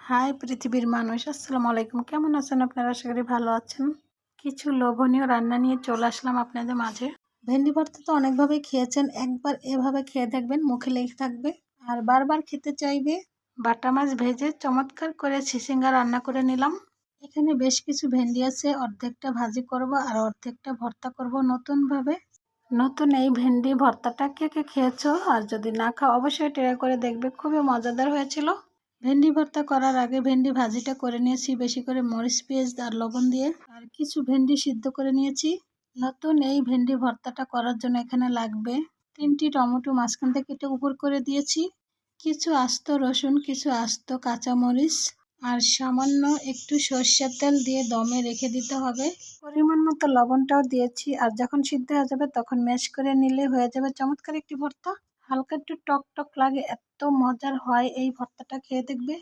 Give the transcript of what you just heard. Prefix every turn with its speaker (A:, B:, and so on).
A: High পৃথিবীর মানুষ, আসসালামু আলাইকুম। কেমন আছেন আপনারা? আশা করি ভালো আছেন। কিছু লোভনীয় রান্না নিয়ে চলে আসলাম আপনাদের মাঝে। ভেন্ডি ভর্তা তো অনেকভাবে খেয়েছেন, একবার এভাবে খেয়ে দেখবেন, মুখে লেগে থাকবে আর বারবার খেতে চাইবে। বাটা মাছ ভেজে চমৎকার করে চিচিঙ্গা রান্না করে নিলাম। এখানে বেশ কিছু ভেন্ডি আছে, অর্ধেকটা ভাজি করব আর অর্ধেকটা ভর্তা করব নতুনভাবে। নতুন এই ভেন্ডি ভর্তাটা কে কে খেয়েছো? আর যদি না খাও অবশ্যই ট্রাই করে দেখবে, খুবই মজাদার হয়েছিল। ভেন্ডি ভর্তা করার আগে ভেন্ডি ভাজিটা করে নিয়েছি বেশি করে মরিচ পেঁয়াজ আর লবণ দিয়ে, আর কিছু ভেন্ডি সিদ্ধ করে নিয়েছি। নতুন এই ভেন্ডি ভর্তাটা করার জন্য এখানে লাগবে 3টি টমেটো মাঝখান থেকে কেটে উপর করে দিয়েছি, কিছু আস্ত রসুন, কিছু আস্ত কাঁচামরিচ আর সামান্য একটু সর্ষের তেল দিয়ে দমে রেখে দিতে হবে। পরিমাণ মতো লবণটাও দিয়েছি, আর যখন সিদ্ধ হয়ে যাবে তখন ম্যাশ করে নিলে হয়ে যাবে চমৎকার একটি ভর্তা। হালকা একটু টক টক লাগে, এত মজার হয় এই ভর্তাটা, খেয়ে দেখবে।